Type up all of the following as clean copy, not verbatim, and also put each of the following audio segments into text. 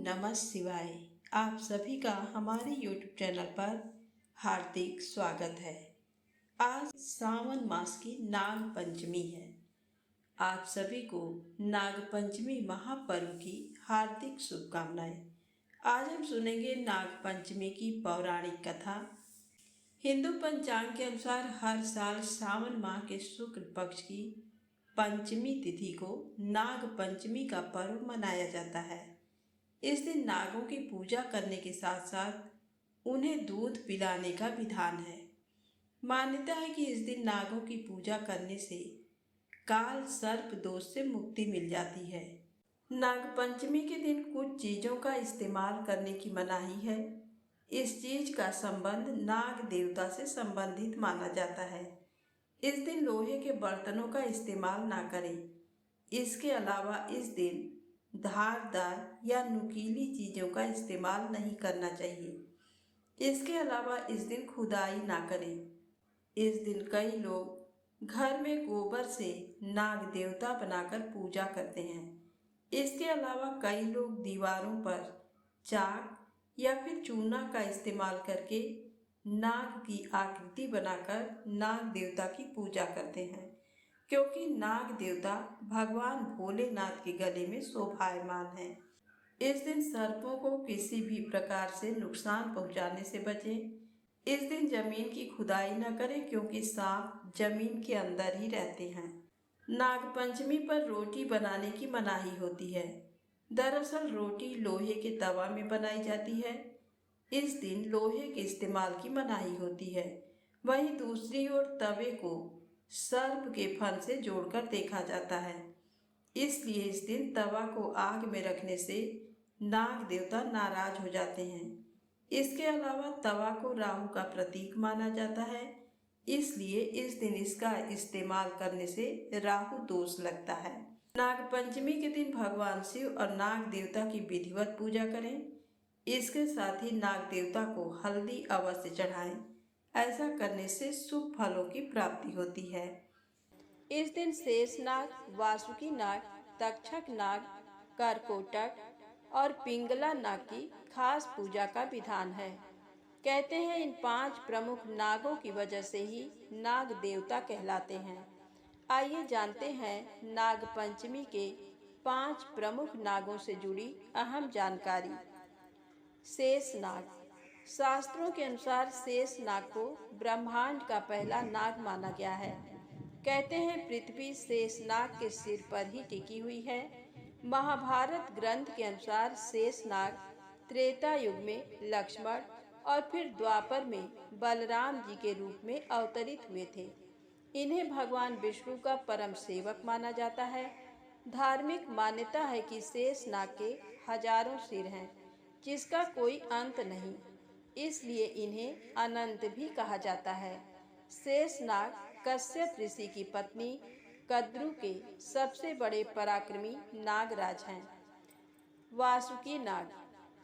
नमः शिवाय। आप सभी का हमारे YouTube चैनल पर हार्दिक स्वागत है। आज सावन मास की नाग पंचमी है। आप सभी को नाग पंचमी महापर्व की हार्दिक शुभकामनाएं। आज हम सुनेंगे नाग पंचमी की पौराणिक कथा। हिंदू पंचांग के अनुसार हर साल सावन माह के शुक्ल पक्ष की पंचमी तिथि को नाग पंचमी का पर्व मनाया जाता है। इस दिन नागों की पूजा करने के साथ साथ उन्हें दूध पिलाने का विधान है। मान्यता है कि इस दिन नागों की पूजा करने से काल सर्प दोष से मुक्ति मिल जाती है। नाग पंचमी के दिन कुछ चीज़ों का इस्तेमाल करने की मनाही है। इस चीज का संबंध नाग देवता से संबंधित माना जाता है। इस दिन लोहे के बर्तनों का इस्तेमाल ना करें। इसके अलावा इस दिन धारदार या नुकीली चीज़ों का इस्तेमाल नहीं करना चाहिए। इसके अलावा इस दिन खुदाई ना करें। इस दिन कई लोग घर में गोबर से नाग देवता बनाकर पूजा करते हैं। इसके अलावा कई लोग दीवारों पर चाक या फिर चूना का इस्तेमाल करके नाग की आकृति बनाकर नाग देवता की पूजा करते हैं, क्योंकि नाग देवता भगवान भोलेनाथ के गले में शोभायमान है। इस दिन सर्पों को किसी भी प्रकार से नुकसान पहुंचाने से बचें। इस दिन जमीन की खुदाई न करें, क्योंकि सांप जमीन के अंदर ही रहते हैं। नाग पंचमी पर रोटी बनाने की मनाही होती है। दरअसल रोटी लोहे के तवा में बनाई जाती है। इस दिन लोहे के इस्तेमाल की मनाही होती है। वहीं दूसरी ओर तवे को सर्प के फन से जोड़कर देखा जाता है। इसलिए इस दिन तवा को आग में रखने से नाग देवता नाराज हो जाते हैं। इसके अलावा तवा को राहु का प्रतीक माना जाता है, इसलिए इस दिन इसका इस्तेमाल करने से राहु दोष लगता है। नाग पंचमी के दिन भगवान शिव और नाग देवता की विधिवत पूजा करें। इसके साथ ही नाग देवता को हल्दी अवश्य चढ़ाएं। ऐसा करने से शुभ फलों की प्राप्ति होती है। इस दिन शेष नाग, वासुकी नाग, तक्षक नाग, करकोटक और पिंगला नाग की खास पूजा का विधान है। कहते हैं इन 5 प्रमुख नागों की वजह से ही नाग देवता कहलाते हैं। आइए जानते हैं नाग पंचमी के 5 प्रमुख नागों से जुड़ी अहम जानकारी। शेष नाग। शास्त्रों के अनुसार शेष नाग को ब्रह्मांड का पहला नाग माना गया है। कहते हैं पृथ्वी शेष नाग के सिर पर ही टिकी हुई है। महाभारत ग्रंथ के अनुसार शेष नाग त्रेता युग में लक्ष्मण और फिर द्वापर में बलराम जी के रूप में अवतरित हुए थे। इन्हें भगवान विष्णु का परम सेवक माना जाता है। धार्मिक मान्यता है कि शेष नाग के हजारों सिर हैं, जिसका कोई अंत नहीं, इसलिए इन्हें अनंत भी कहा जाता है। शेष नाग कश्यप ऋषि की पत्नी कद्रु के सबसे बड़े पराक्रमी नागराज हैं। वासुकी नाग।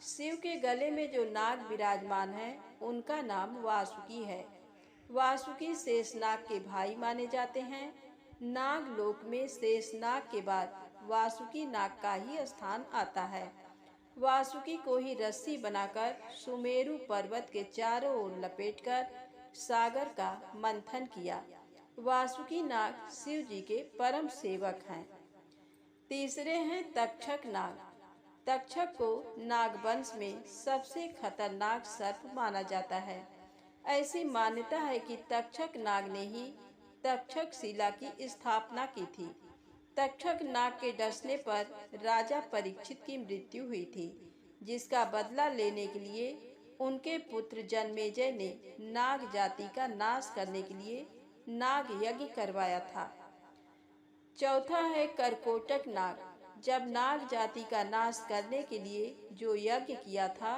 शिव के गले में जो नाग विराजमान है उनका नाम वासुकी है। वासुकी शेषनाग के भाई माने जाते हैं। नागलोक में शेषनाग के बाद वासुकी नाग का ही स्थान आता है। वासुकी को ही रस्सी बनाकर सुमेरु पर्वत के चारों ओर लपेटकर सागर का मंथन किया। वासुकी नाग शिव जी के परम सेवक हैं। तीसरे हैं तक्षक नाग। तक्षक को नागवंश में सबसे खतरनाक सर्प माना जाता है। ऐसी मान्यता है कि तक्षक नाग ने ही तक्षक शिला की स्थापना की थी। तक्षक नाग के डसने पर राजा परीक्षित की मृत्यु हुई थी, जिसका बदला लेने के लिए उनके पुत्र जन्मेजय ने नाग जाति का नाश करने के लिए नाग यज्ञ करवाया था। चौथा है करकोटक नाग। जब नाग जाति का नाश करने के लिए जो यज्ञ किया था,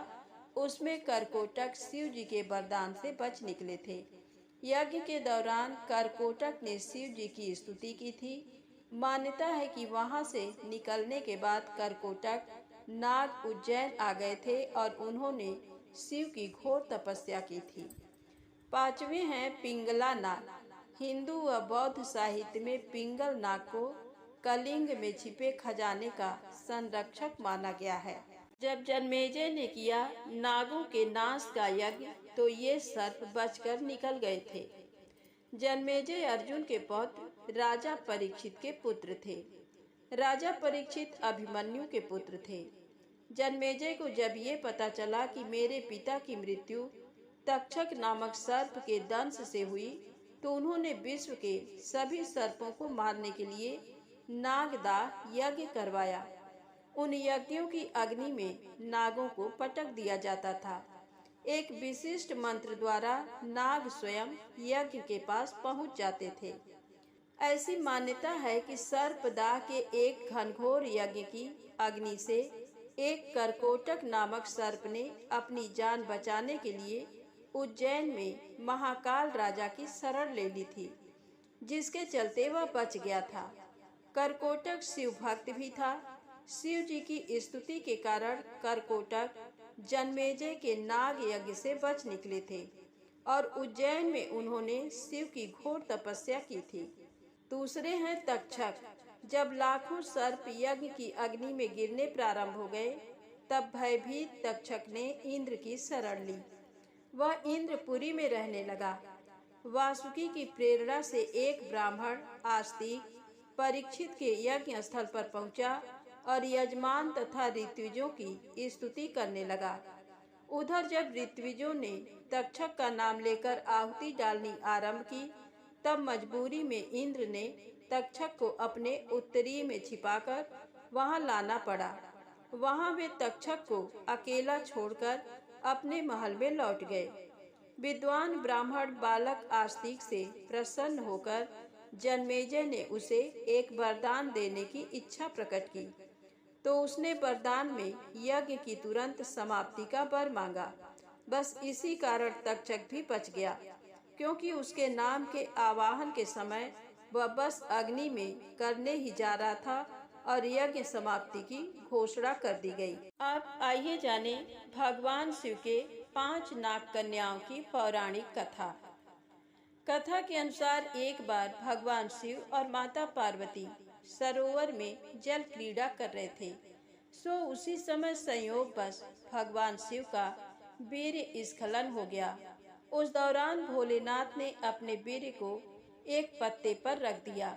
उसमें करकोटक शिव जी के वरदान से बच निकले थे। यज्ञ के दौरान करकोटक ने शिव जी की स्तुति की थी। मान्यता है कि वहां से निकलने के बाद करकोटक नाग उज्जैन आ गए थे और उन्होंने शिव की घोर तपस्या की थी। पांचवें हैं पिंगला नाग। हिंदू व बौद्ध साहित्य में पिंगल नाग को कलिंग में छिपे खजाने का संरक्षक माना गया है। जब जन्मेजय ने किया नागों के नाश का यज्ञ तो ये सर्प बचकर निकल गए थे। जन्मेजय अर्जुन के पौत्र राजा परीक्षित के पुत्र थे। राजा परीक्षित अभिमन्यु के पुत्र थे। जन्मेजय को जब ये पता चला कि मेरे पिता की मृत्यु तक्षक नामक सर्प के दंश से हुई, तो उन्होंने विश्व के सभी सर्पों को मारने के लिए नागदाह यज्ञ करवाया। उन यज्ञों की अग्नि में नागों को पटक दिया जाता था। एक विशिष्ट मंत्र द्वारा नाग स्वयं यज्ञ के पास पहुंच जाते थे। ऐसी मान्यता है कि सर्पदाह के एक घनघोर यज्ञ की अग्नि से एक करकोटक नामक सर्प ने अपनी जान बचाने के लिए उज्जैन में महाकाल राजा की शरण ले ली थी, जिसके चलते वह बच गया था। करकोटक शिव भक्त भी था। शिव जी की स्तुति के कारण करकोटक जन्मेजय के नाग यज्ञ से बच निकले थे और उज्जैन में उन्होंने शिव की घोर तपस्या की थी। दूसरे हैं तक्षक। जब लाखों सर्प यज्ञ की अग्नि में गिरने प्रारंभ हो गए, तब भयभीत तक्षक ने इंद्र की शरण ली। वह इंद्रपुरी में रहने लगा। वासुकी की प्रेरणा से एक ब्राह्मण आस्तिक परीक्षित के यज्ञ स्थल पर पहुंचा और यजमान तथा ऋत्विजों की स्तुति करने लगा। उधर जब ऋत्विजों ने तक्षक का नाम लेकर आहुति डालनी आरंभ की, तब मजबूरी में इंद्र ने तक्षक को अपने उत्तरी में छिपाकर वहां लाना पड़ा। वहां वे तक्षक को अकेला छोड़कर अपने महल में लौट गए। विद्वान ब्राह्मण बालक आस्तिक से प्रसन्न होकर जन्मेजय ने उसे एक वरदान देने की इच्छा प्रकट की, तो उसने वरदान में यज्ञ की तुरंत समाप्ति का वर मांगा। बस इसी कारण तक्षक भी बच गया, क्योंकि उसके नाम के आवाहन के समय वह बस अग्नि में करने ही जा रहा था और यज्ञ समाप्ति की घोषणा कर दी गई। अब आइए जाने भगवान शिव के 5 नाग कन्याओं की पौराणिक कथा। कथा के अनुसार एक बार भगवान शिव और माता पार्वती सरोवर में जल क्रीड़ा कर रहे थे। सो उसी समय संयोगवश भगवान शिव का वीर्य स्खलन हो गया। उस दौरान भोलेनाथ ने अपने वीर्य को एक पत्ते पर रख दिया।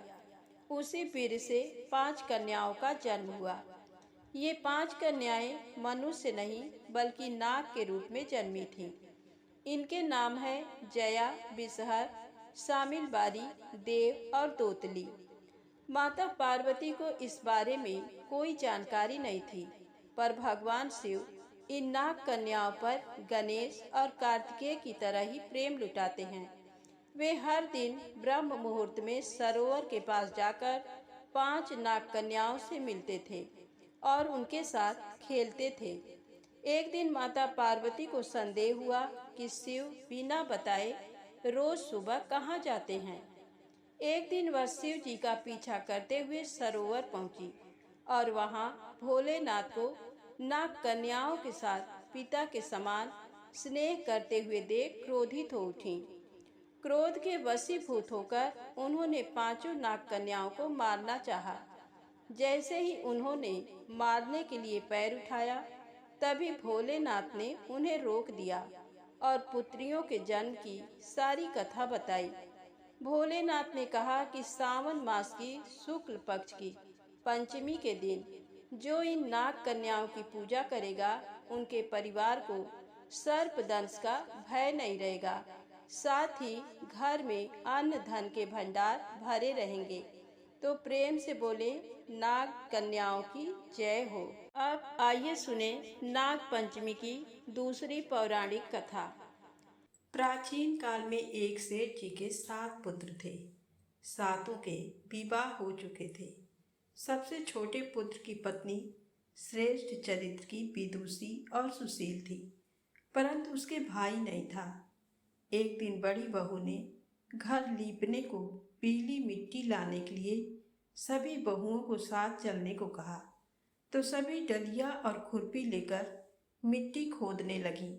उसी वीर्य से 5 कन्याओं का जन्म हुआ। ये 5 कन्याएं मनुष्य नहीं बल्कि नाग के रूप में जन्मी थीं। इनके नाम हैं जया, बिसहर, शामिलबारी, देव और तोतली। माता पार्वती को इस बारे में कोई जानकारी नहीं थी, पर भगवान शिव इन नाग कन्याओं पर गणेश और कार्तिकेय की तरह ही प्रेम लुटाते हैं। वे हर दिन ब्रह्म मुहूर्त में सरोवर के पास जाकर 5 नाग कन्याओं से मिलते थे और उनके साथ खेलते थे। एक दिन माता पार्वती को संदेह हुआ कि शिव बिना बताए रोज सुबह कहाँ जाते हैं। एक दिन वह शिव जी का पीछा करते हुए सरोवर पहुंची और वहां भोलेनाथ को नाग कन्याओं के साथ पिता के समान स्नेह करते हुए देख क्रोधित हो उठी। क्रोध के वशीभूत होकर उन्होंने 5 नाग कन्याओं को मारना चाहा। जैसे ही उन्होंने मारने के लिए पैर उठाया, तभी भोलेनाथ ने उन्हें रोक दिया और पुत्रियों के जन्म की सारी कथा बताई। भोलेनाथ ने कहा कि सावन मास की शुक्ल पक्ष की पंचमी के दिन जो इन नाग कन्याओं की पूजा करेगा, उनके परिवार को सर्प दंश का भय नहीं रहेगा, साथ ही घर में अन्न धन के भंडार भरे रहेंगे। तो प्रेम से बोले नाग कन्याओं की जय हो। अब आइए सुने नाग पंचमी की दूसरी पौराणिक कथा। प्राचीन काल में एक सेठ जी के 7 पुत्र थे। 7 के विवाह हो चुके थे। सबसे छोटे पुत्र की पत्नी श्रेष्ठ चरित्र की विदुषी और सुशील थी, परंतु उसके भाई नहीं था। एक दिन बड़ी बहू ने घर लीपने को पीली मिट्टी लाने के लिए सभी बहुओं को साथ चलने को कहा, तो सभी डलिया और खुरपी लेकर मिट्टी खोदने लगी।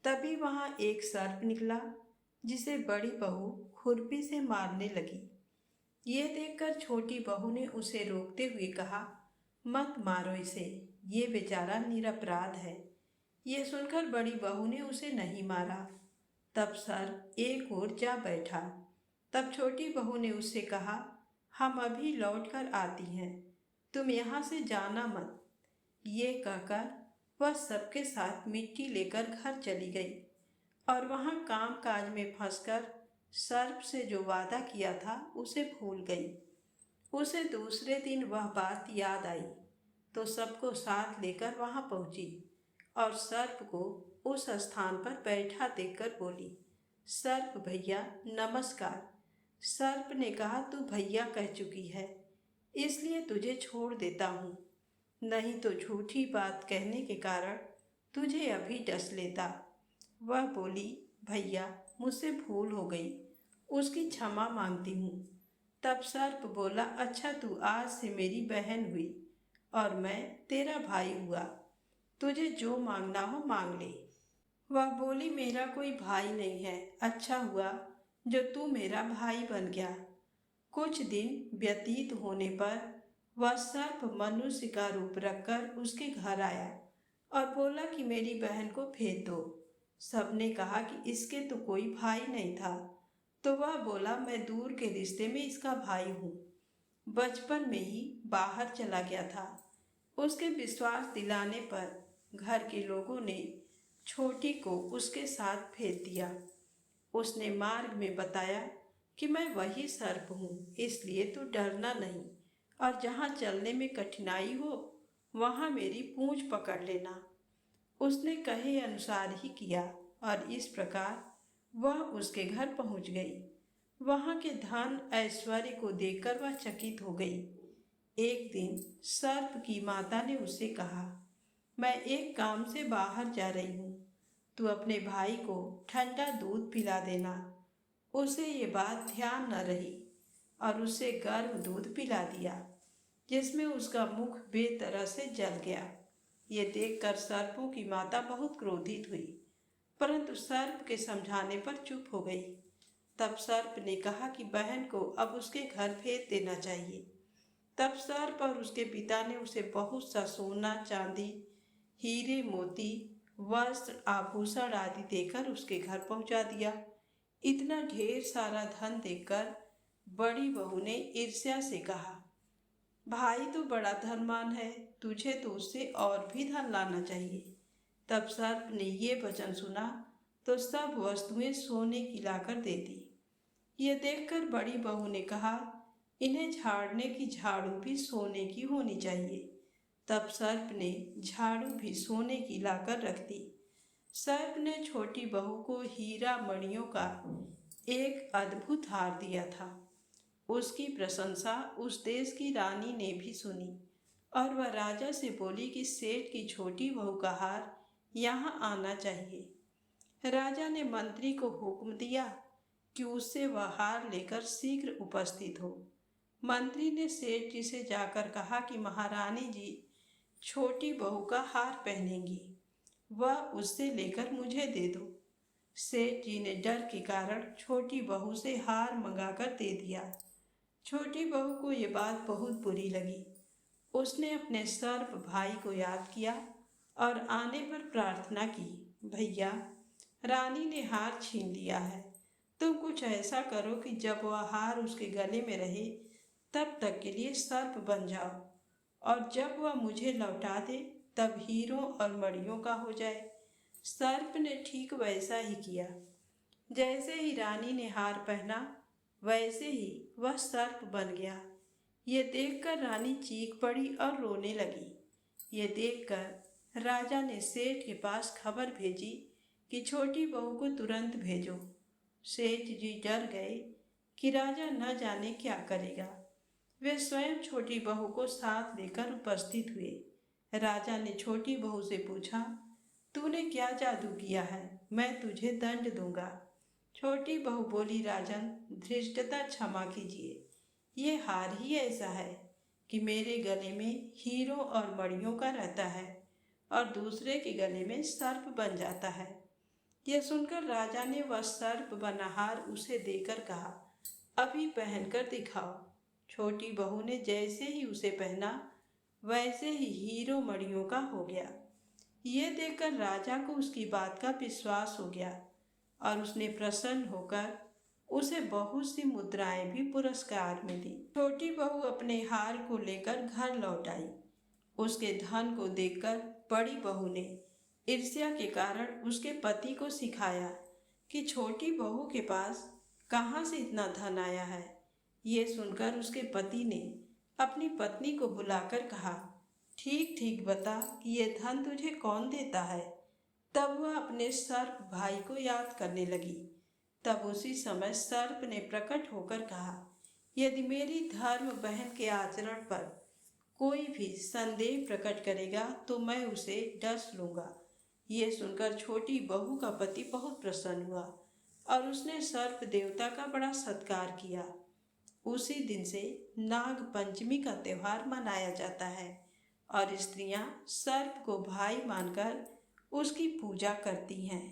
तभी वहां एक सर्प निकला, जिसे बड़ी बहू खुरपी से मारने लगी। ये देखकर छोटी बहू ने उसे रोकते हुए कहा, मत मारो इसे, ये बेचारा निरपराध है। ये सुनकर बड़ी बहू ने उसे नहीं मारा। तब सर्प एक ओर जा बैठा। तब छोटी बहू ने उससे कहा, हम अभी लौट कर आती हैं, तुम यहाँ से जाना मत। ये कहकर वह सबके साथ मिट्टी लेकर घर चली गई और वहाँ काम काज में फंसकर सर्प से जो वादा किया था उसे भूल गई। उसे दूसरे दिन वह बात याद आई तो सबको साथ लेकर वहाँ पहुँची और सर्प को उस स्थान पर बैठा देखकर बोली, सर्प भैया नमस्कार। सर्प ने कहा, तू भैया कह चुकी है इसलिए तुझे छोड़ देता हूँ, नहीं तो झूठी बात कहने के कारण तुझे अभी डस लेता। वह बोली, भैया मुझसे भूल हो गई, उसकी क्षमा मांगती हूँ। तब सर्प बोला, अच्छा तू आज से मेरी बहन हुई और मैं तेरा भाई हुआ, तुझे जो मांगना हो मांग ले। वह बोली, मेरा कोई भाई नहीं है, अच्छा हुआ जो तू मेरा भाई बन गया। कुछ दिन व्यतीत होने पर वह सर्प मनुष्य का रूप रखकर उसके घर आया और बोला कि मेरी बहन को भेज दो। सबने कहा कि इसके तो कोई भाई नहीं था, तो वह बोला, मैं दूर के रिश्ते में इसका भाई हूँ, बचपन में ही बाहर चला गया था। उसके विश्वास दिलाने पर घर के लोगों ने छोटी को उसके साथ भेज दिया। उसने मार्ग में बताया कि मैं वही सर्प हूँ, इसलिए तू डरना नहीं और जहाँ चलने में कठिनाई हो वहाँ मेरी पूंछ पकड़ लेना। उसने कहे अनुसार ही किया और इस प्रकार वह उसके घर पहुँच गई। वहाँ के धन ऐश्वर्य को देखकर वह चकित हो गई। एक दिन सर्प की माता ने उससे कहा, मैं एक काम से बाहर जा रही हूँ, तू अपने भाई को ठंडा दूध पिला देना। उसे ये बात ध्यान न रही और उसे गर्म दूध पिला दिया, जिसमें उसका मुख बेतरह से जल गया। ये देखकर सर्पों की माता बहुत क्रोधित हुई, परंतु सर्प के समझाने पर चुप हो गई। तब सर्प ने कहा कि बहन को अब उसके घर भेज देना चाहिए। तब सर्प और उसके पिता ने उसे बहुत सा सोना, चांदी, हीरे, मोती, वस्त्र, आभूषण आदि देकर उसके घर पहुंचा दिया। इतना ढेर सारा धन देखकर बड़ी बहू ने ईर्ष्या से कहा, भाई तो बड़ा धनवान है, तुझे तो उससे और भी धन लाना चाहिए। तब सर्प ने ये वचन सुना तो सब वस्तुएं सोने की लाकर दे दी। ये देखकर बड़ी बहू ने कहा, इन्हें झाड़ने की झाड़ू भी सोने की होनी चाहिए। तब सर्प ने झाड़ू भी सोने की लाकर रख दी। सर्प ने छोटी बहू को हीरा मणियों का एक अद्भुत हार दिया था। उसकी प्रशंसा उस देश की रानी ने भी सुनी और वह राजा से बोली कि सेठ की छोटी बहू का हार यहाँ आना चाहिए। राजा ने मंत्री को हुक्म दिया कि उससे वह हार लेकर शीघ्र उपस्थित हो। मंत्री ने सेठ जी से जाकर कहा कि महारानी जी छोटी बहू का हार पहनेंगी, वह उससे लेकर मुझे दे दो। सेठ जी ने डर के कारण छोटी बहू से हार मंगाकर दे दिया। छोटी बहू को ये बात बहुत बुरी लगी। उसने अपने सर्प भाई को याद किया और आने पर प्रार्थना की, भैया रानी ने हार छीन लिया है, तुम कुछ ऐसा करो कि जब वह हार उसके गले में रहे तब तक के लिए सर्प बन जाओ और जब वह मुझे लौटा दे तब हीरों और मणियों का हो जाए। सर्प ने ठीक वैसा ही किया। जैसे ही रानी ने हार पहना वैसे ही वह सर्प बन गया। ये देखकर रानी चीख पड़ी और रोने लगी। ये देखकर राजा ने सेठ के पास खबर भेजी कि छोटी बहू को तुरंत भेजो। सेठ जी डर गए कि राजा न जाने क्या करेगा। वे स्वयं छोटी बहू को साथ लेकर उपस्थित हुए। राजा ने छोटी बहू से पूछा, तूने क्या जादू किया है, मैं तुझे दंड दूंगा। छोटी बहू बोली, राजन धृष्टता क्षमा कीजिए, ये हार ही ऐसा है कि मेरे गले में हीरों और मणियों का रहता है और दूसरे के गले में सर्प बन जाता है। यह सुनकर राजा ने वह सर्प बना हार उसे देकर कहा, अभी पहनकर दिखाओ। छोटी बहू ने जैसे ही उसे पहना वैसे ही हीरो मणियों का हो गया। ये देखकर राजा को उसकी बात का विश्वास हो गया और उसने प्रसन्न होकर उसे बहुत सी मुद्राएं भी पुरस्कार में दी। छोटी बहू अपने हार को लेकर घर लौट आई। उसके धन को देखकर बड़ी बहू ने ईर्ष्या के कारण उसके पति को सिखाया कि छोटी बहू के पास कहाँ से इतना धन आया है। ये सुनकर उसके पति ने अपनी पत्नी को बुलाकर कहा, ठीक ठीक बता कि ये धन तुझे कौन देता है। तब वह अपने सर्प भाई को याद करने लगी। तब उसी समय सर्प ने प्रकट होकर कहा, यदि मेरी धर्म बहन के आचरण पर कोई भी संदेह प्रकट करेगा तो मैं उसे डस लूंगा। ये सुनकर छोटी बहू का पति बहुत प्रसन्न हुआ और उसने सर्प देवता का बड़ा सत्कार किया। उसी दिन से नाग पंचमी का त्योहार मनाया जाता है और स्त्रियां सर्प को भाई मानकर उसकी पूजा करती हैं।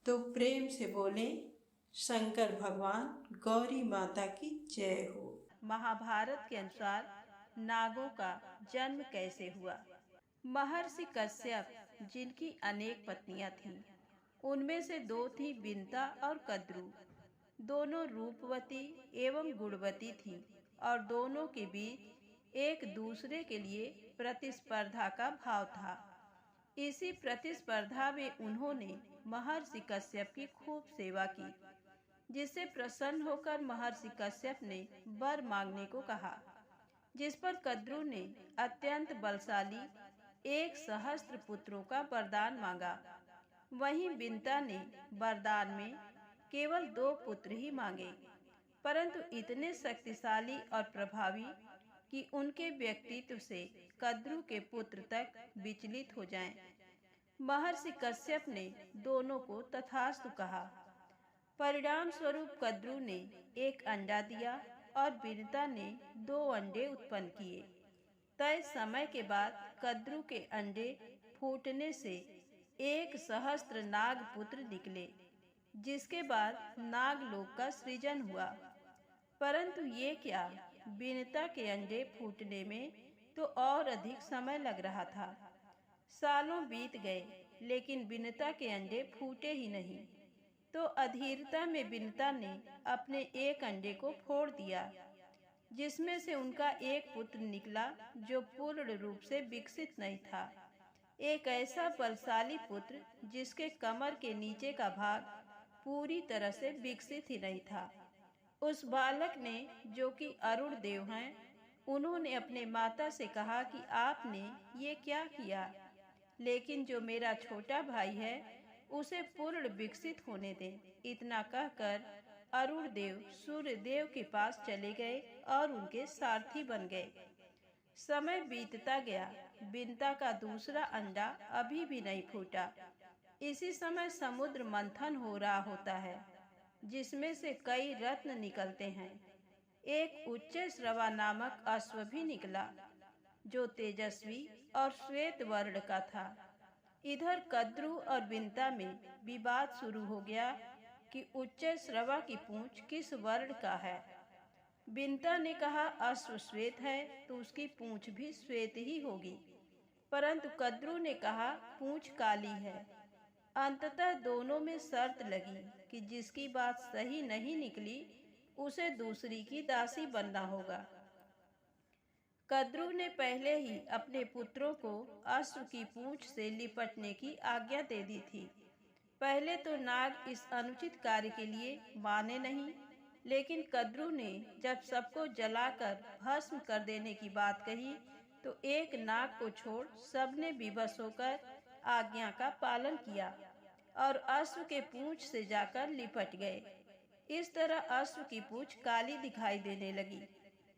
तो प्रेम से बोले, शंकर भगवान गौरी माता की जय हो। महाभारत के अनुसार नागों का जन्म कैसे हुआ। महर्षि कश्यप, जिनकी अनेक पत्नियां थीं, उनमें से दो थी बिंता और कद्रू। दोनों रूपवती एवं गुणवती थीं और दोनों के बीच एक दूसरे के लिए प्रतिस्पर्धा का भाव था। इसी प्रतिस्पर्धा में उन्होंने महर्षि कश्यप की खूब सेवा की, जिससे प्रसन्न होकर महर्षि कश्यप ने वर मांगने को कहा, जिस पर कद्रू ने अत्यंत बलशाली 1 सहस्त्र पुत्रों का वरदान मांगा। वहीं बिंता ने वरदान में केवल 2 पुत्र ही मांगे, परंतु इतने शक्तिशाली और प्रभावी कि उनके व्यक्तित्व से कद्रू के पुत्र तक विचलित हो जाएं। महर्षि कश्यप ने दोनों को तथास्तु कहा। परिणाम स्वरूप कद्रू ने 1 अंडा दिया और बिंता ने 2 अंडे उत्पन्न किए। तय समय के बाद कद्रू के अंडे फूटने से 1 सहस्त्र नाग पुत्र निकले, जिसके बाद नागलोक का सृजन हुआ। परंतु ये क्या, बिंता के अंडे फूटने में तो और अधिक समय लग रहा था। सालों बीत गए लेकिन बिंता के अंडे फूटे ही नहीं। तो अधीरता में बिंता ने अपने 1 अंडे को फोड़ दिया, जिसमें से उनका 1 पुत्र निकला जो पूर्ण रूप से विकसित नहीं था। एक ऐसा बलशाली पुत्र जिसके कमर के नीचे का भाग पूरी तरह से विकसित ही नहीं था। उस बालक ने, जो कि अरुण देव हैं, उन्होंने अपने माता से कहा कि आपने ये क्या किया, लेकिन जो मेरा छोटा भाई है उसे पूर्ण विकसित होने दें। इतना कहकर अरुण देव सूर्य देव के पास चले गए और उनके सारथी बन गए। समय बीतता गया, बिंता का दूसरा अंडा अभी भी नहीं फूटा। इसी समय समुद्र मंथन हो रहा होता है, जिसमें से कई रत्न निकलते हैं। एक उच्च श्रवा नामक अश्व भी निकला, जो तेजस्वी और श्वेत वर्ण का था। इधर कद्रू और बिंता में विवाद शुरू हो गया कि उच्च श्रवा की पूंछ किस वर्ण का है। बिंता ने कहा, अश्व श्वेत है तो उसकी पूंछ भी श्वेत ही होगी, परंतु कद्रू ने कहा पूंछ काली है। अंततः दोनों में शर्त लगी कि जिसकी बात सही नहीं निकली उसे दूसरी की दासी बनना होगा। कद्रू ने पहले ही अपने पुत्रों को अश्व की पूंछ से लिपटने की आज्ञा दे दी थी। पहले तो नाग इस अनुचित कार्य के लिए माने नहीं, लेकिन कद्रू ने जब सबको जलाकर भस्म कर देने की बात कही तो एक नाग को छोड़ सबने विवश होकर आज्ञा का पालन किया और अश्व के पूंछ से जाकर लिपट गए। इस तरह अश्व की पूंछ काली दिखाई देने लगी।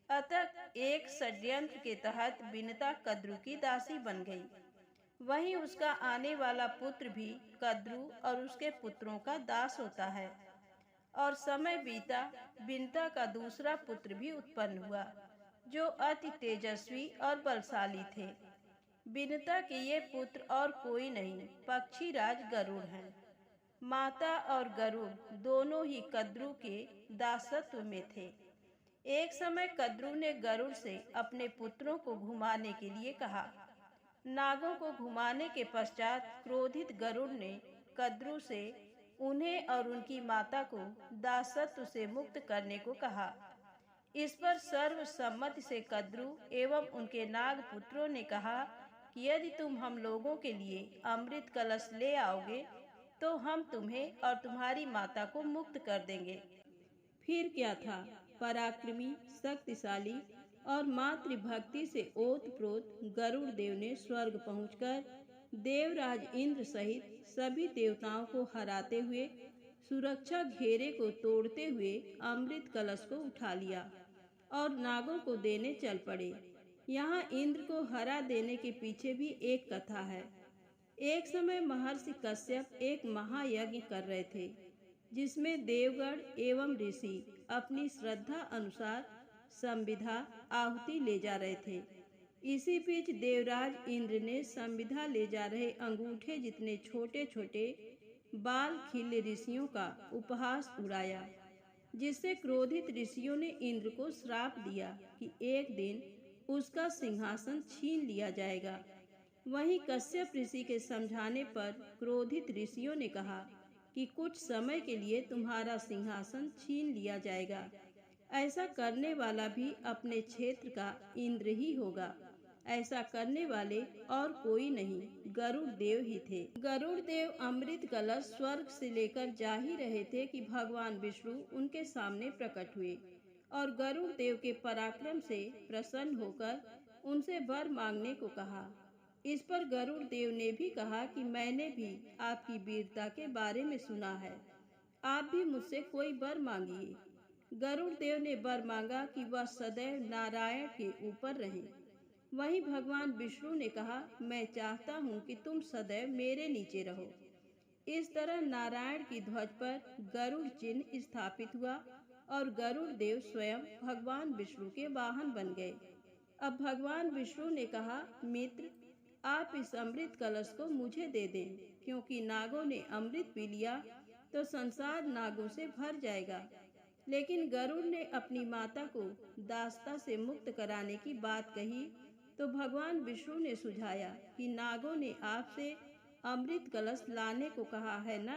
अतः एक षड्यंत्र के तहत बिंता कद्रू की दासी बन गई। वहीं उसका आने वाला पुत्र भी कद्रू और उसके पुत्रों का दास होता है। और समय बीता, बिंता का दूसरा पुत्र भी उत्पन्न हुआ, जो अति तेजस्वी और बलशाली थे। बिंता के ये पुत्र और कोई नहीं, पक्षीराज गरुड़ हैं। माता और गरुड़ दोनों ही कद्रू के दासत्व में थे। एक समय कद्रू ने गरुड़ से अपने पुत्रों को घुमाने के लिए कहा। नागों को घुमाने के पश्चात क्रोधित गरुड़ ने कद्रू से उन्हें और उनकी माता को दासत्व से मुक्त करने को कहा। इस पर सर्वसम्मति से कद्रू एवं उनके नाग पुत्रों ने कहा कि यदि तुम हम लोगों के लिए अमृत कलश ले आओगे तो हम तुम्हें और तुम्हारी माता को मुक्त कर देंगे। फिर क्या था, पराक्रमी, शक्तिशाली और मातृभक्ति से ओतप्रोत गरुड़ देव ने स्वर्ग पहुंचकर देवराज इंद्र सहित सभी देवताओं को हराते हुए सुरक्षा घेरे को तोड़ते हुए अमृत कलश को उठा लिया और नागों को देने चल पड़े। यहाँ इंद्र को हरा देने के पीछे भी एक कथा है। एक समय महर्षि कश्यप एक महायज्ञ कर रहे थे, जिसमें देवगण एवं ऋषि अपनी श्रद्धा अनुसार संविधा आहुति ले जा रहे थे। इसी बीच देवराज इंद्र ने संविधा ले जा रहे अंगूठे जितने छोटे छोटे बाल खिले ऋषियों का उपहास उड़ाया, जिससे क्रोधित ऋषियों ने इंद्र को श्राप दिया कि एक दिन उसका सिंहासन छीन लिया जाएगा। वहीं कश्यप ऋषि के समझाने पर क्रोधित ऋषियों ने कहा कि कुछ समय के लिए तुम्हारा सिंहासन छीन लिया जाएगा। ऐसा करने वाला भी अपने क्षेत्र का इंद्र ही होगा। ऐसा करने वाले और कोई नहीं, गरुड़ देव ही थे। गरुड़ देव अमृत कलश स्वर्ग से लेकर जा ही रहे थे कि भगवान विष्णु उनके सामने प्रकट हुए और गरुड़ देव के पराक्रम से प्रसन्न होकर उनसे वर मांगने को कहा। इस पर गरुड़ देव ने भी कहा कि मैंने भी आपकी वीरता के बारे में सुना है, आप भी मुझसे कोई वर मांगिए। गरुड़ देव ने वर मांगा कि वह सदैव नारायण के ऊपर रहें। वहीं भगवान विष्णु ने कहा, मैं चाहता हूँ कि तुम सदैव मेरे नीचे रहो। इस तरह नारायण की ध्वज पर गरुड़ चिन्ह स्थापित हुआ और गरुड़ देव स्वयं भगवान विष्णु के वाहन बन गए। अब भगवान विष्णु ने कहा, मित्र, आप इस अमृत कलश को मुझे दे दें, क्योंकि नागों ने अमृत पी लिया तो संसार नागों से भर जाएगा। लेकिन गरुड़ ने अपनी माता को दासता से मुक्त कराने की बात कही तो भगवान विष्णु ने सुझाया कि नागों ने आपसे अमृत कलश लाने को कहा है ना,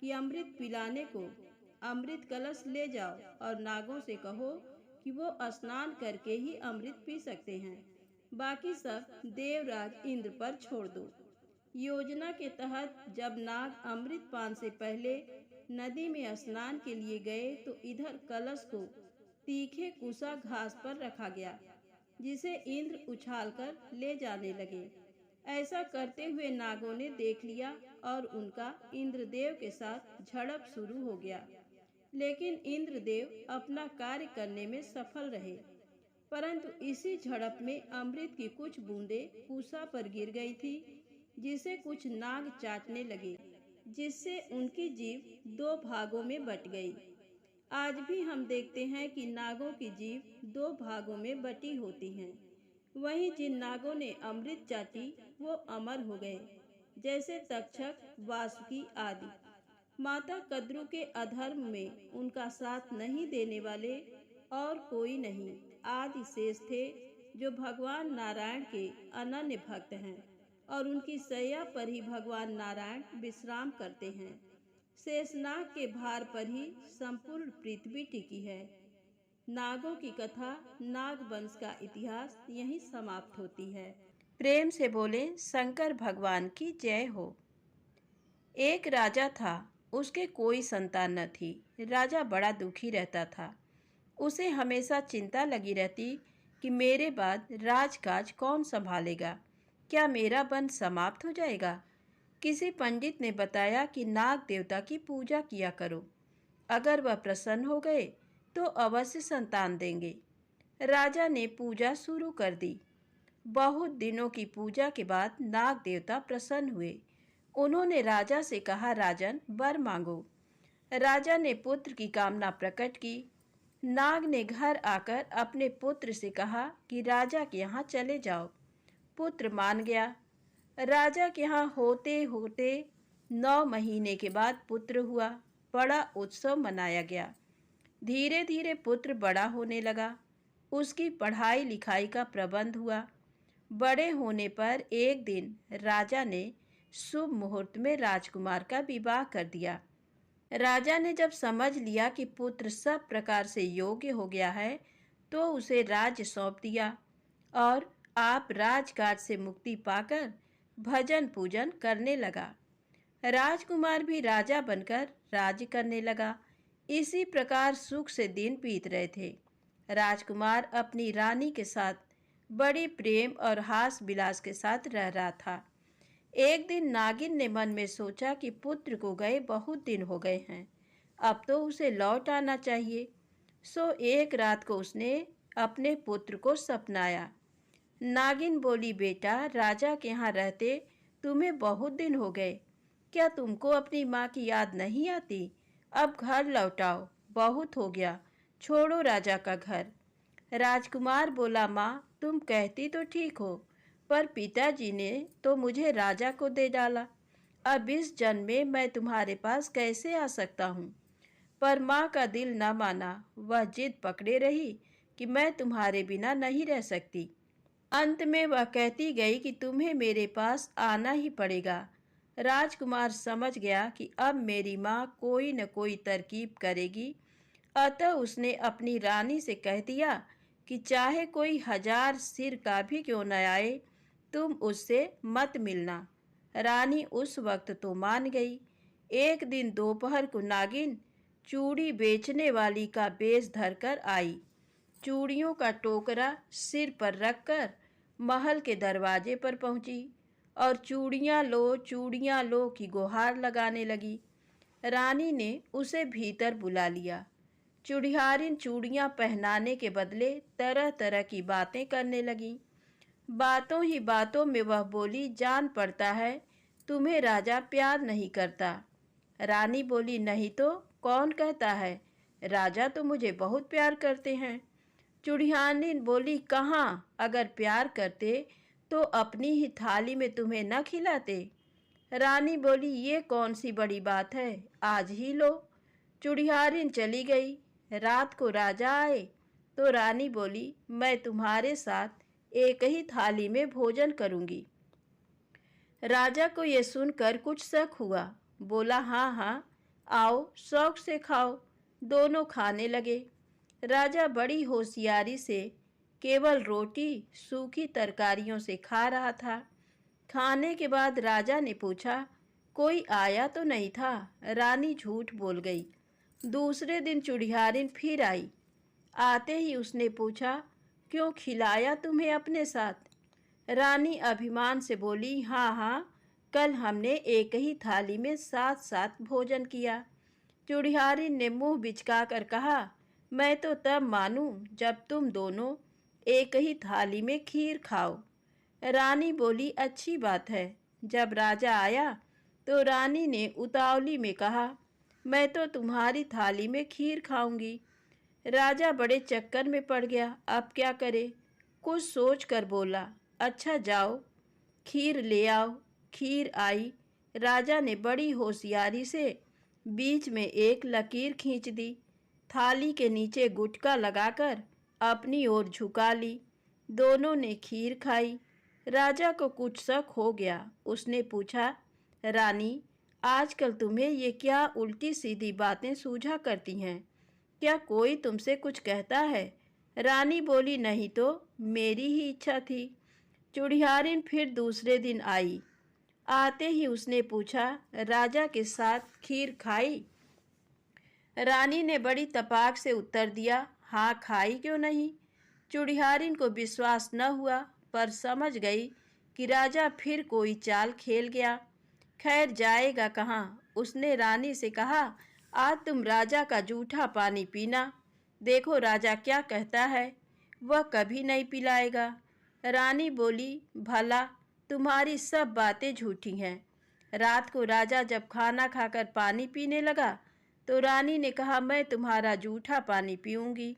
कि अमृत पिलाने को। अमृत कलश ले जाओ और नागों से कहो कि वो स्नान करके ही अमृत पी सकते हैं, बाकी सब देवराज इंद्र पर छोड़ दो। योजना के तहत जब नाग अमृत पान से पहले नदी में स्नान के लिए गए तो इधर कलश को तीखे कुसा घास पर रखा गया, जिसे इंद्र उछालकर ले जाने लगे। ऐसा करते हुए नागों ने देख लिया और उनका इंद्रदेव के साथ झड़प शुरू हो गया। लेकिन इंद्रदेव अपना कार्य करने में सफल रहे, परंतु इसी झड़प में अमृत की कुछ बूंदें कुसा पर गिर गई थी, जिसे कुछ नाग चाटने लगे, जिससे उनकी जीभ 2 भागों में बट गई। आज भी हम देखते हैं कि नागों की जीभ 2 भागों में बटी होती हैं। वहीं जिन नागों ने अमृत चाटी वो अमर हो गए, जैसे तक्षक, वासुकी आदि। माता कद्रू के अधर्म में उनका साथ नहीं देने वाले और कोई नहीं, आदि शेष थे, जो भगवान नारायण के अनन्य भक्त हैं और उनकी सैया पर ही भगवान नारायण विश्राम करते हैं। शेषनाग के भार पर ही संपूर्ण पृथ्वी टिकी है। नागों की कथा, नाग वंश का इतिहास यहीं समाप्त होती है। प्रेम से बोले शंकर भगवान की जय हो। एक राजा था, उसके कोई संतान न थी। राजा बड़ा दुखी रहता था। उसे हमेशा चिंता लगी रहती कि मेरे बाद राजकाज कौन संभालेगा, क्या मेरा वंश समाप्त हो जाएगा। किसी पंडित ने बताया कि नाग देवता की पूजा किया करो, अगर वह प्रसन्न हो गए तो अवश्य संतान देंगे। राजा ने पूजा शुरू कर दी। बहुत दिनों की पूजा के बाद नाग देवता प्रसन्न हुए। उन्होंने राजा से कहा, राजन, वर मांगो। राजा ने पुत्र की कामना प्रकट की। नाग ने घर आकर अपने पुत्र से कहा कि राजा के यहाँ चले जाओ। पुत्र मान गया। राजा के यहाँ होते होते 9 महीने के बाद पुत्र हुआ। बड़ा उत्सव मनाया गया। धीरे धीरे पुत्र बड़ा होने लगा। उसकी पढ़ाई लिखाई का प्रबंध हुआ। बड़े होने पर एक दिन राजा ने शुभ मुहूर्त में राजकुमार का विवाह कर दिया। राजा ने जब समझ लिया कि पुत्र सब प्रकार से योग्य हो गया है, तो उसे राज्य सौंप दिया और आप राजकाज से मुक्ति पाकर भजन पूजन करने लगा। राजकुमार भी राजा बनकर राज्य करने लगा। इसी प्रकार सुख से दिन बीत रहे थे। राजकुमार अपनी रानी के साथ बड़े प्रेम और हास विलास के साथ रह रहा था। एक दिन नागिन ने मन में सोचा कि पुत्र को गए बहुत दिन हो गए हैं, अब तो उसे लौट आना चाहिए। सो एक रात को उसने अपने पुत्र को सपनाया। नागिन बोली, बेटा, राजा के यहाँ रहते तुम्हें बहुत दिन हो गए। क्या तुमको अपनी माँ की याद नहीं आती? अब घर लौटाओ, बहुत हो गया, छोड़ो राजा का घर। राजकुमार बोला, माँ, तुम कहती तो ठीक हो, पर पिताजी ने तो मुझे राजा को दे डाला। अब इस जन्म में मैं तुम्हारे पास कैसे आ सकता हूँ? पर माँ का दिल न माना। वह जिद पकड़े रही कि मैं तुम्हारे बिना नहीं रह सकती। अंत में वह कहती गई कि तुम्हें मेरे पास आना ही पड़ेगा। राजकुमार समझ गया कि अब मेरी माँ कोई न कोई तरकीब करेगी, अतः उसने अपनी रानी से कह दिया कि चाहे कोई 1000 सिर का भी क्यों न आए, तुम उससे मत मिलना। रानी उस वक्त तो मान गई। एक दिन दोपहर को नागिन चूड़ी बेचने वाली का वेश धरकर आई। चूड़ियों का टोकरा सिर पर रखकर महल के दरवाजे पर पहुंची और चूड़ियाँ लो की गुहार लगाने लगी। रानी ने उसे भीतर बुला लिया। चुड़ियारिन चूड़ियाँ पहनाने के बदले तरह तरह की बातें करने लगी। बातों ही बातों में वह बोली, जान पड़ता है तुम्हें राजा प्यार नहीं करता। रानी बोली, नहीं तो कौन कहता है, राजा तो मुझे बहुत प्यार करते हैं। चुड़ियारिन बोली, कहाँ, अगर प्यार करते तो अपनी ही थाली में तुम्हें न खिलाते। रानी बोली, ये कौन सी बड़ी बात है, आज ही लो। चुड़ियारिन चली गई। रात को राजा आए तो रानी बोली, मैं तुम्हारे साथ एक ही थाली में भोजन करूंगी। राजा को ये सुनकर कुछ शक हुआ। बोला, हाँ हाँ, आओ, शौक से खाओ। दोनों खाने लगे। राजा बड़ी होशियारी से केवल रोटी सूखी तरकारियों से खा रहा था। खाने के बाद राजा ने पूछा, कोई आया तो नहीं था? रानी झूठ बोल गई। दूसरे दिन चुड़ियारिन फिर आई। आते ही उसने पूछा, क्यों खिलाया तुम्हें अपने साथ? रानी अभिमान से बोली, हाँ हाँ, कल हमने एक ही थाली में साथ साथ भोजन किया। चुड़ियारिन ने मुंह बिचका कर कहा, मैं तो तब मानूं जब तुम दोनों एक ही थाली में खीर खाओ। रानी बोली, अच्छी बात है। जब राजा आया तो रानी ने उतावली में कहा, मैं तो तुम्हारी थाली में खीर खाऊंगी। राजा बड़े चक्कर में पड़ गया, अब क्या करे? कुछ सोच कर बोला, अच्छा जाओ खीर ले आओ। खीर आई। राजा ने बड़ी होशियारी से बीच में एक लकीर खींच दी। थाली के नीचे गुटका लगाकर अपनी ओर झुका ली। दोनों ने खीर खाई। राजा को कुछ शक हो गया। उसने पूछा, रानी, आजकल तुम्हें ये क्या उल्टी सीधी बातें सूझा करती हैं? क्या कोई तुमसे कुछ कहता है? रानी बोली, नहीं तो मेरी ही इच्छा थी। चुड़ियारिन फिर दूसरे दिन आई। आते ही उसने पूछा, राजा के साथ खीर खाई? रानी ने बड़ी तपाक से उत्तर दिया, हाँ खाई, क्यों नहीं। चुड़ियारिन को विश्वास न हुआ, पर समझ गई कि राजा फिर कोई चाल खेल गया। खैर जाएगा कहाँ। उसने रानी से कहा, आज तुम राजा का जूठा पानी पीना, देखो राजा क्या कहता है। वह कभी नहीं पिलाएगा। रानी बोली, भला तुम्हारी सब बातें झूठी हैं। रात को राजा जब खाना खाकर पानी पीने लगा तो रानी ने कहा, मैं तुम्हारा जूठा पानी पीऊंगी।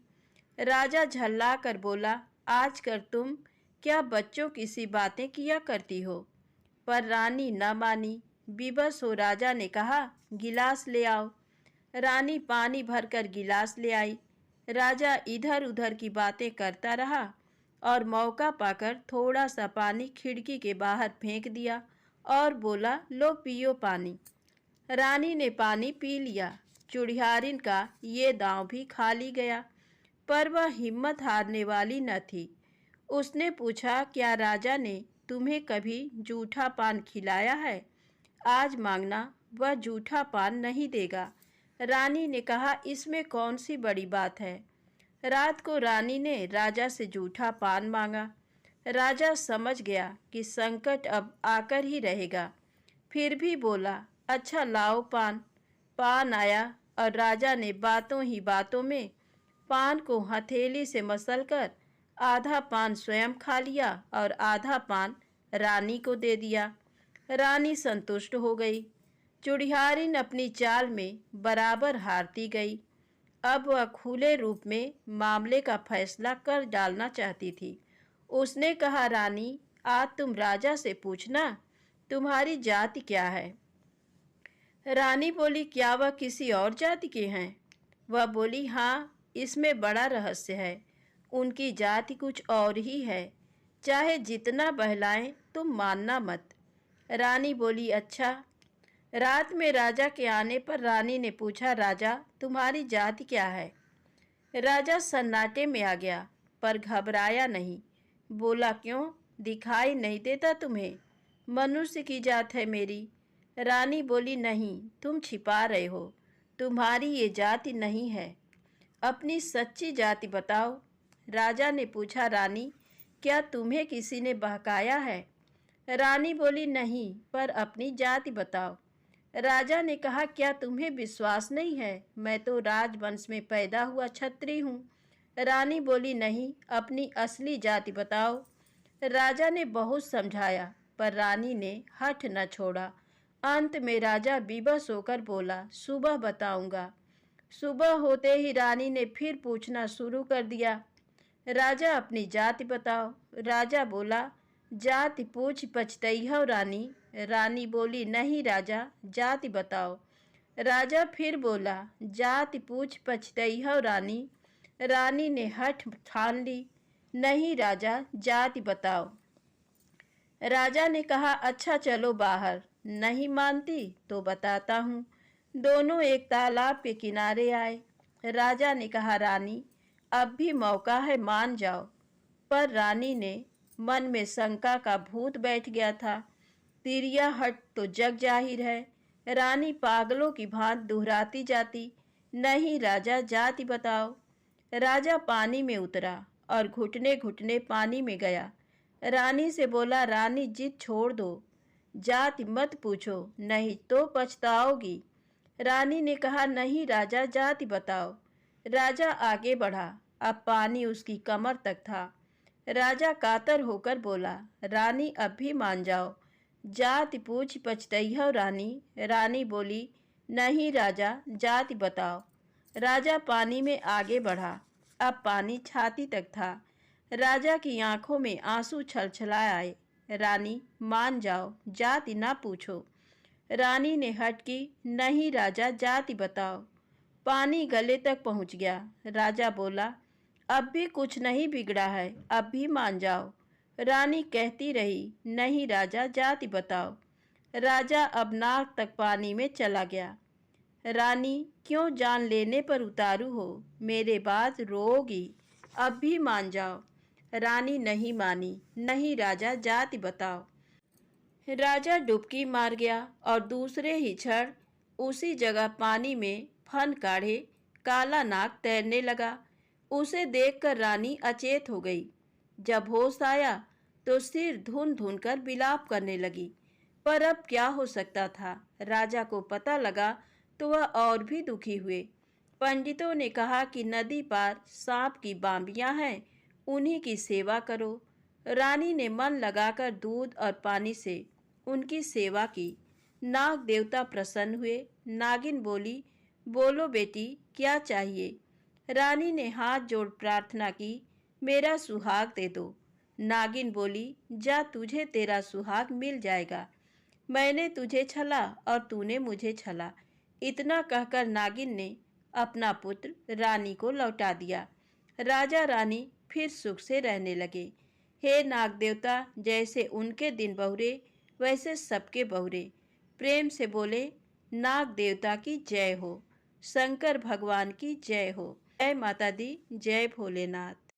राजा झल्ला कर बोला, आजकल तुम क्या बच्चों की सी बातें किया करती हो? पर रानी न मानी। विवश हो राजा ने कहा, गिलास ले आओ। रानी पानी भरकर गिलास ले आई। राजा इधर उधर की बातें करता रहा और मौका पाकर थोड़ा सा पानी खिड़की के बाहर फेंक दिया और बोला, लो पियो पानी। रानी ने पानी पी लिया। चुड़ियारिन का ये दांव भी खाली गया, पर वह हिम्मत हारने वाली न थी। उसने पूछा, क्या राजा ने तुम्हें कभी जूठा पान खिलाया है? आज मांगना, वह जूठा पान नहीं देगा। रानी ने कहा, इसमें कौन सी बड़ी बात है। रात को रानी ने राजा से जूठा पान मांगा। राजा समझ गया कि संकट अब आकर ही रहेगा, फिर भी बोला, अच्छा लाओ पान। पान आया और राजा ने बातों ही बातों में पान को हथेली से मसलकर आधा पान स्वयं खा लिया और आधा पान रानी को दे दिया। रानी संतुष्ट हो गई। चुड़ियारिन अपनी चाल में बराबर हारती गई। अब वह खुले रूप में मामले का फैसला कर डालना चाहती थी। उसने कहा, रानी, आज तुम राजा से पूछना, तुम्हारी जाति क्या है? रानी बोली, क्या वह किसी और जाति के हैं? वह बोली, हाँ, इसमें बड़ा रहस्य है। उनकी जाति कुछ और ही है। चाहे जितना बहलाएं तुम मानना मत। रानी बोली, अच्छा। रात में राजा के आने पर रानी ने पूछा, राजा, तुम्हारी जाति क्या है? राजा सन्नाटे में आ गया, पर घबराया नहीं। बोला, क्यों, दिखाई नहीं देता तुम्हें? मनुष्य की जात है मेरी। रानी बोली, नहीं, तुम छिपा रहे हो। तुम्हारी ये जाति नहीं है। अपनी सच्ची जाति बताओ। राजा ने पूछा, रानी, क्या तुम्हें किसी ने बहकाया है? रानी बोली, नहीं, पर अपनी जाति बताओ। राजा ने कहा, क्या तुम्हें विश्वास नहीं है? मैं तो राजवंश में पैदा हुआ क्षत्रिय हूँ। रानी बोली, नहीं, अपनी असली जाति बताओ। राजा ने बहुत समझाया, पर रानी ने हठ न छोड़ा। अंत में राजा विवश होकर बोला, सुबह बताऊंगा। सुबह होते ही रानी ने फिर पूछना शुरू कर दिया, राजा, अपनी जाति बताओ। राजा बोला, जाति पूछ पछतैहो रानी। रानी बोली, नहीं राजा, जाति बताओ। राजा फिर बोला, जाति पूछ पछतैहो रानी। रानी ने हठ ठान ली, नहीं राजा, जाति बताओ। राजा ने कहा, अच्छा चलो बाहर। नहीं मानती तो बताता हूँ। दोनों एक तालाब के किनारे आए। राजा ने कहा, रानी, अब भी मौका है, मान जाओ। पर रानी ने मन में शंका का भूत बैठ गया था। तिरिया हट तो जग जाहिर है। रानी पागलों की भांति दोहराती जाती, नहीं राजा, जाति बताओ। राजा पानी में उतरा और घुटने घुटने पानी में गया। रानी से बोला, रानी, जिद छोड़ दो, जाति मत पूछो, नहीं तो पछताओगी। रानी ने कहा, नहीं राजा, जाति बताओ। राजा आगे बढ़ा। अब पानी उसकी कमर तक था। राजा कातर होकर बोला, रानी, अब भी मान जाओ। जाति पूछ पछतैहो रानी। रानी बोली, नहीं राजा, जाति बताओ। राजा पानी में आगे बढ़ा। अब पानी छाती तक था। राजा की आंखों में आंसू छलछला आए। रानी, मान जाओ, जाति ना पूछो। रानी ने हट की, नहीं राजा, जाति बताओ। पानी गले तक पहुंच गया। राजा बोला, अब भी कुछ नहीं बिगड़ा है, अब भी मान जाओ। रानी कहती रही, नहीं राजा, जाति बताओ। राजा अब नाक तक पानी में चला गया। रानी, क्यों जान लेने पर उतारू हो? मेरे बाद रोओगी, अब भी मान जाओ। रानी नहीं मानी, नहीं राजा, जाति बताओ। राजा डुबकी मार गया और दूसरे ही क्षण उसी जगह पानी में फन काढ़े काला नाग तैरने लगा। उसे देखकर रानी अचेत हो गई। जब होश आया तो सिर धुन धुन कर विलाप करने लगी। पर अब क्या हो सकता था? राजा को पता लगा तो वह और भी दुखी हुए। पंडितों ने कहा कि नदी पार सांप की बांबियां हैं, उन्हीं की सेवा करो। रानी ने मन लगाकर दूध और पानी से उनकी सेवा की। नाग देवता प्रसन्न हुए। नागिन बोली, बोलो बेटी, क्या चाहिए? रानी ने हाथ जोड़ प्रार्थना की, मेरा सुहाग दे दो। नागिन बोली, जा, तुझे तेरा सुहाग मिल जाएगा। मैंने तुझे छला और तूने मुझे छला, इतना कहकर नागिन ने अपना पुत्र रानी को लौटा दिया। राजा रानी फिर सुख से रहने लगे। हे नाग देवता, जैसे उनके दिन बहुरे वैसे सबके बहुरे। प्रेम से बोले, नाग देवता की जय हो, शंकर भगवान की जय हो। जय माता दी, जय भोलेनाथ।